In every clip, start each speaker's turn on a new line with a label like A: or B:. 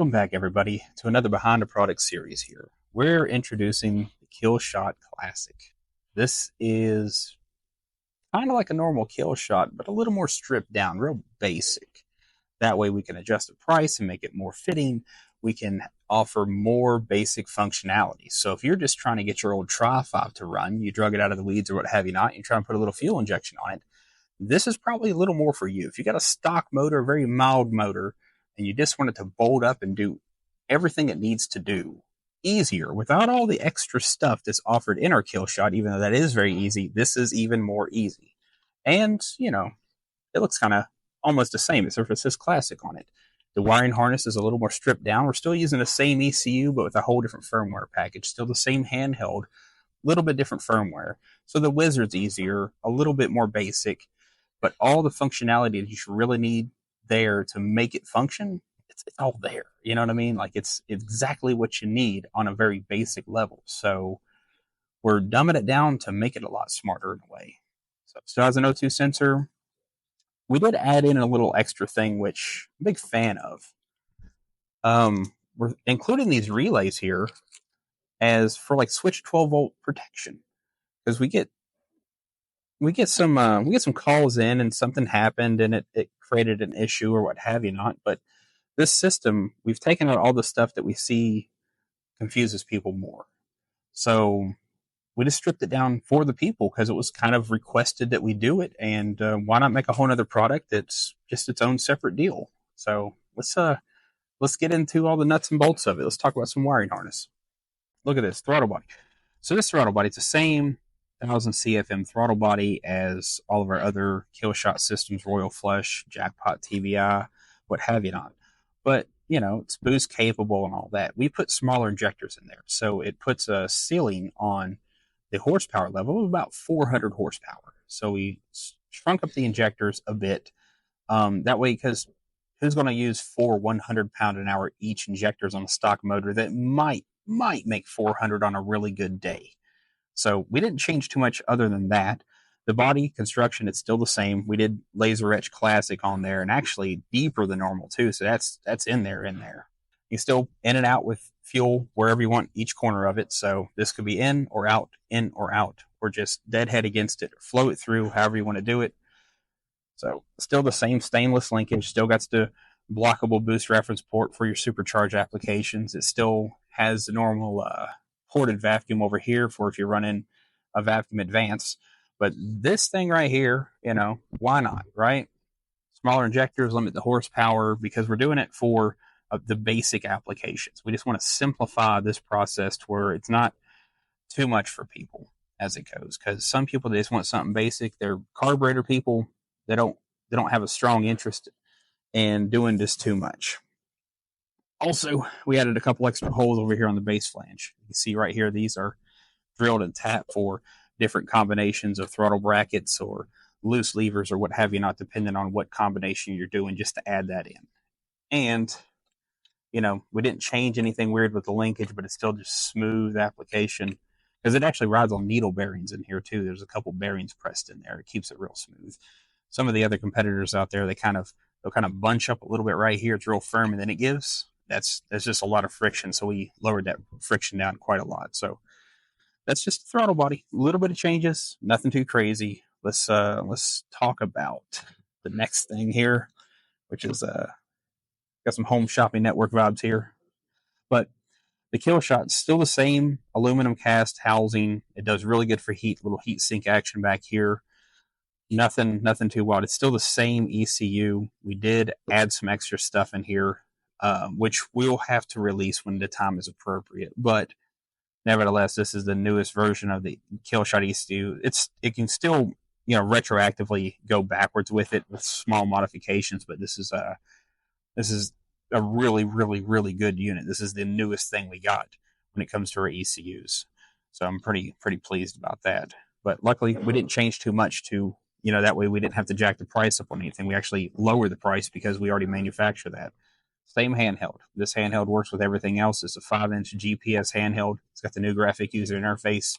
A: Welcome back, everybody, to another Behind the Product series here. We're introducing the Killshot Classic. This is kind of like a normal Killshot, but a little more stripped down, real basic. That way we can adjust the price and make it more fitting. We can offer more basic functionality. So if you're just trying to get your old Tri-5 to run, you drug it out of the weeds or what have you not, you try and put a little fuel injection on it, this is probably a little more for you. If you got a stock motor, a very mild motor, and you just want it to bolt up and do everything it needs to do easier without all the extra stuff that's offered in our Killshot, even though that is very easy, this is even more easy. And, it looks kind of almost the same, except for it says Classic on it. The wiring harness is a little more stripped down. We're still using the same ECU, but with a whole different firmware package. Still the same handheld, a little bit different firmware. So the wizard's easier, a little bit more basic, but all the functionality that you should really need there to make it function, it's all there. You know what I mean? Like it's exactly what you need on a very basic level. So we're dumbing it down to make it a lot smarter in a way. So it still has an O2 sensor. We did add in a little extra thing, which I'm a big fan of. We're including these relays here as for like switch 12-volt protection, because we get some calls in and something happened and it created an issue or what have you not. But this system, we've taken out all the stuff that we see confuses people more. So we just stripped it down for the people because it was kind of requested that we do it. And why not make a whole other product that's just its own separate deal? So let's get into all the nuts and bolts of it. Let's talk about some wiring harness. Look at this throttle body. So this throttle body, it's the same 1000 CFM throttle body as all of our other Killshot systems, Royal Flush, Jackpot TBI, what have you not. But, it's boost capable and all that. We put smaller injectors in there. So it puts a ceiling on the horsepower level of about 400 horsepower. So we shrunk up the injectors a bit. That way, because who's going to use 100 pound an hour each injectors on a stock motor that might make 400 on a really good day? So we didn't change too much other than that. The body construction, it's still the same. We did laser etch Classic on there, and actually deeper than normal too. So that's in there. You still in and out with fuel wherever you want each corner of it. So this could be in or out, or just deadhead against it, or flow it through, however you want to do it. So still the same stainless linkage. Still got the blockable boost reference port for your supercharge applications. It still has the normal ported vacuum over here for if you're running a vacuum advance. But this thing right here, why not, right? Smaller injectors limit the horsepower because we're doing it for the basic applications. We just want to simplify this process to where it's not too much for people as it goes. Because some people, they just want something basic. They're carburetor people. They don't have a strong interest in doing this too much. Also, we added a couple extra holes over here on the base flange. You can see right here, these are drilled and tapped for different combinations of throttle brackets or loose levers or what have you not, depending on what combination you're doing, just to add that in. And, we didn't change anything weird with the linkage, but it's still just smooth application because it actually rides on needle bearings in here too. There's a couple bearings pressed in there. It keeps it real smooth. Some of the other competitors out there, they'll kind of bunch up a little bit right here. It's real firm, and then it gives. That's just a lot of friction. So we lowered that friction down quite a lot. So that's just the throttle body. A little bit of changes, nothing too crazy. Let's talk about the next thing here, which is got some home shopping network vibes here. But the Killshot's still the same aluminum cast housing. It does really good for heat. Little heat sink action back here. Nothing too wild. It's still the same ECU. We did add some extra stuff in here, which we'll have to release when the time is appropriate. But nevertheless, this is the newest version of the Killshot ECU. It can still, retroactively go backwards with it with small modifications, but this is a really, really, really good unit. This is the newest thing we got when it comes to our ECUs. So I'm pretty pleased about that. But luckily, we didn't change too much to, that way we didn't have to jack the price up on anything. We actually lowered the price because we already manufacture that. Same handheld. This handheld works with everything else. It's a 5-inch GPS handheld. It's got the new graphic user interface.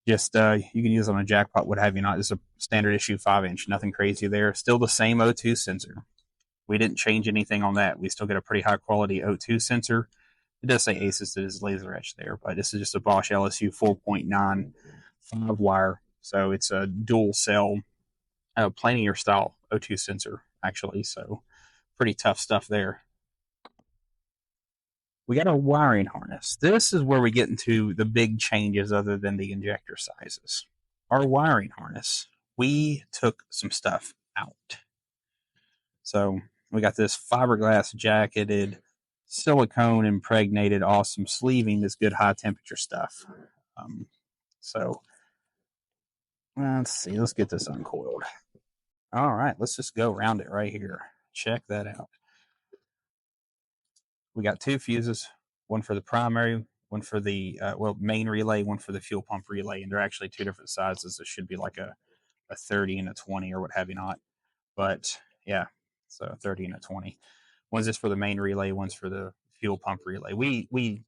A: Just you can use it on a Jackpot, what have you not. It's a standard issue 5-inch. Nothing crazy there. Still the same O2 sensor. We didn't change anything on that. We still get a pretty high quality O2 sensor. It does say Asus that is laser etched there, but this is just a Bosch LSU 4.9 5 wire. So it's a dual cell, planar style O2 sensor, actually. So pretty tough stuff there. We got a wiring harness. This is where we get into the big changes other than the injector sizes. Our wiring harness, we took some stuff out. So we got this fiberglass jacketed, silicone impregnated, awesome sleeving, this good high temperature stuff. Um, so let's see, let's get this uncoiled. All right, let's just go around it right here. Check that out. We got two fuses, one for the primary, one for the main relay, one for the fuel pump relay, and they're actually two different sizes. It should be like a 30 and a 20 or what have you not. But yeah, so a 30 and a 20. One's just for the main relay, one's for the fuel pump relay. We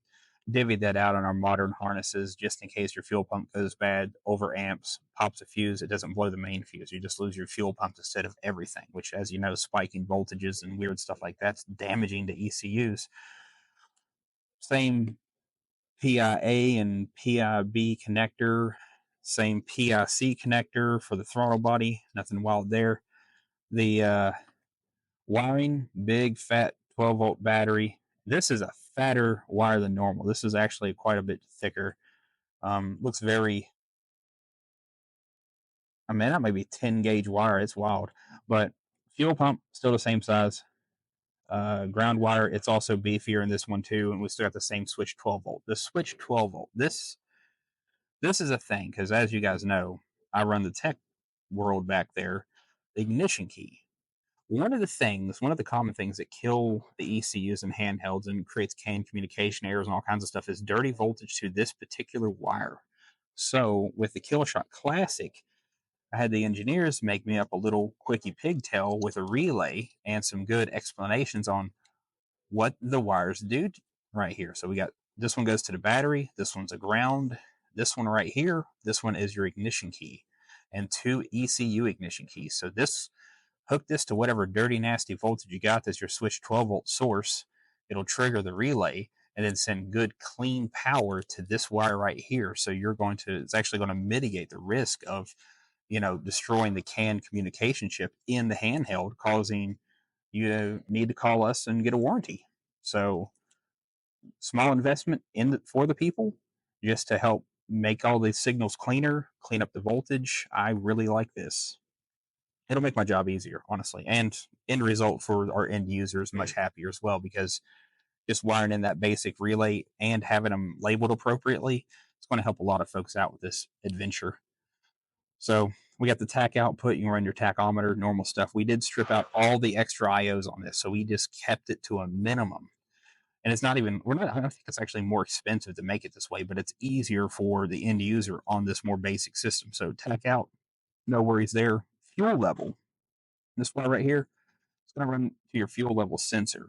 A: divvied that out on our modern harnesses just in case your fuel pump goes bad, over amps, pops a fuse. It doesn't blow the main fuse. You just lose your fuel pump instead of everything, which, as you know, spiking voltages and weird stuff like that's damaging to ECUs. Same PIA and PIB connector, same PIC connector for the throttle body. Nothing wild there. The wiring, big fat 12-volt battery. This is a fatter wire than normal. This is actually quite a bit thicker. Looks very, I mean, that might be 10 gauge wire. It's wild. But fuel pump, still the same size. Ground wire, it's also beefier in this one too. And we still got the same switch 12 volt. The switch 12 volt, this is a thing because as you guys know, I run the tech world back there. The ignition key. One of the common things that kill the ECUs and handhelds and creates CAN communication errors and all kinds of stuff is dirty voltage to this particular wire. So with the Killshot Classic, I had the engineers make me up a little quickie pigtail with a relay and some good explanations on what the wires do right here. So we got this one goes to the battery, this one's a ground, this one right here, this one is your ignition key, and two ECU ignition keys. So this hook this to whatever dirty, nasty voltage you got that's your switch 12 volt source. It'll trigger the relay and then send good, clean power to this wire right here. So it's actually going to mitigate the risk of, destroying the CAN communication chip in the handheld, causing you need to call us and get a warranty. So small investment for the people just to help make all these signals cleaner, clean up the voltage. I really like this. It'll make my job easier, honestly, and end result for our end users much happier as well because just wiring in that basic relay and having them labeled appropriately, it's going to help a lot of folks out with this adventure. So we got the TAC output. You can run your tachometer, normal stuff. We did strip out all the extra IOs on this, so we just kept it to a minimum. And it's not even, we're not, I don't think it's actually more expensive to make it this way, but it's easier for the end user on this more basic system. So TAC out, no worries there. Fuel level, this one right here, it's going to run to your fuel level sensor.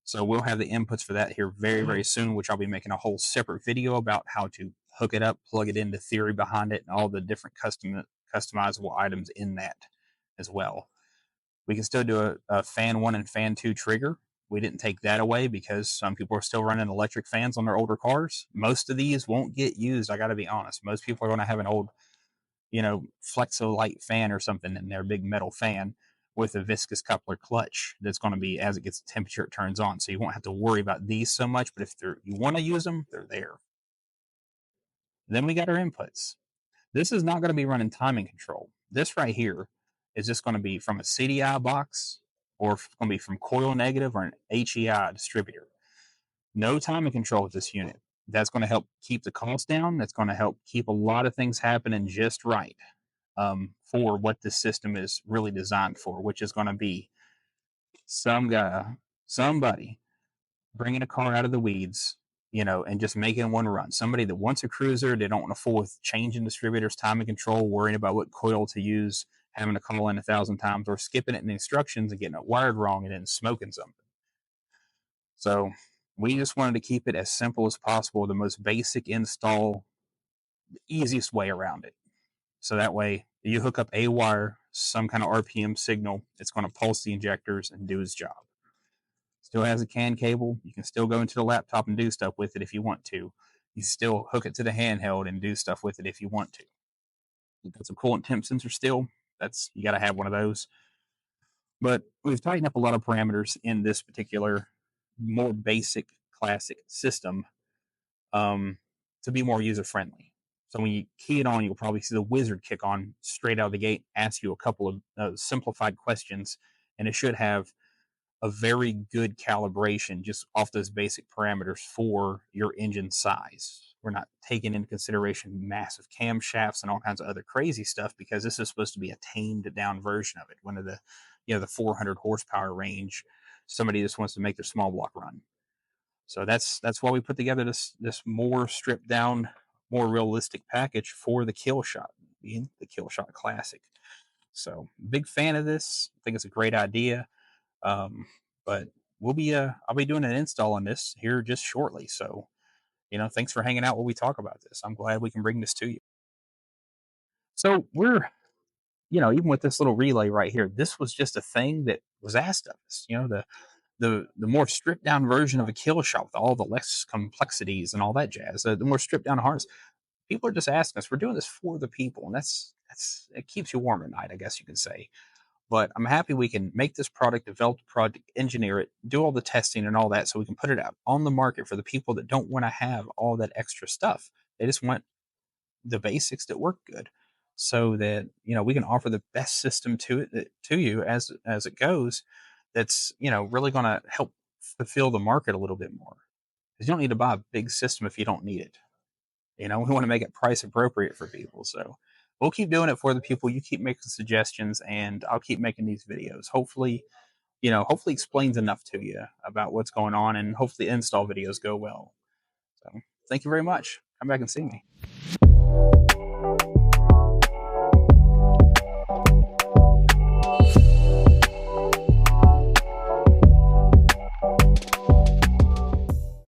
A: So we'll have the inputs for that here very, very soon, which I'll be making a whole separate video about how to hook it up, plug it in, the theory behind it, and all the different customizable items in that as well. We can still do a fan 1 and fan 2 trigger. We didn't take that away because some people are still running electric fans on their older cars. Most of these won't get used. I got to be honest. Most people are going to have an old, Flexolite fan or something in their big metal fan with a viscous coupler clutch that's going to be, as it gets the temperature, it turns on. So you won't have to worry about these so much. But if you want to use them, they're there. Then we got our inputs. This is not going to be running timing control. This right here is just going to be from a CDI box or it's going to be from coil negative or an HEI distributor. No timing control with this unit. That's going to help keep the cost down. That's going to help keep a lot of things happening just right, for what this system is really designed for, which is going to be somebody bringing a car out of the weeds, and just making one run. Somebody that wants a cruiser, they don't want to fool with changing distributors, timing control, worrying about what coil to use, having to call in 1,000 times, or skipping it in the instructions and getting it wired wrong and then smoking something. So we just wanted to keep it as simple as possible, the most basic install, the easiest way around it. So that way you hook up a wire, some kind of RPM signal, it's going to pulse the injectors and do its job. Still has a CAN cable. You can still go into the laptop and do stuff with it if you want to. You still hook it to the handheld and do stuff with it if you want to. You've got some coolant temp sensor still. That's you got to have one of those. But we've tightened up a lot of parameters in this particular more basic classic system um, to be more user friendly. So when you key it on, you'll probably see the wizard kick on straight out of the gate, ask you a couple of simplified questions, and it should have a very good calibration just off those basic parameters for your engine size. We're not taking into consideration massive camshafts and all kinds of other crazy stuff because this is supposed to be a tamed down version of it. One of the, the 400 horsepower range. Somebody just wants to make their small block run. So that's why we put together this more stripped down, more realistic package for the Killshot, the Killshot Classic. So big fan of this. I think it's a great idea. But I'll be doing an install on this here just shortly. So, thanks for hanging out while we talk about this. I'm glad we can bring this to you. So even with this little relay right here, this was just a thing that was asked of us. The more stripped down version of a kill shot with all the less complexities and all that jazz. The more stripped down harness. People are just asking us. We're doing this for the people, and that's it keeps you warm at night, I guess you could say. But I'm happy we can make this product, develop the product, engineer it, do all the testing and all that so we can put it out on the market for the people that don't want to have all that extra stuff. They just want the basics that work good so that, we can offer the best system to you as it goes that's, really going to help fulfill the market a little bit more. Because you don't need to buy a big system if you don't need it. We want to make it price appropriate for people. So we'll keep doing it for the people. You keep making suggestions, and I'll keep making these videos. Hopefully explains enough to you about what's going on, and hopefully install videos go well. So thank you very much. Come back and see me.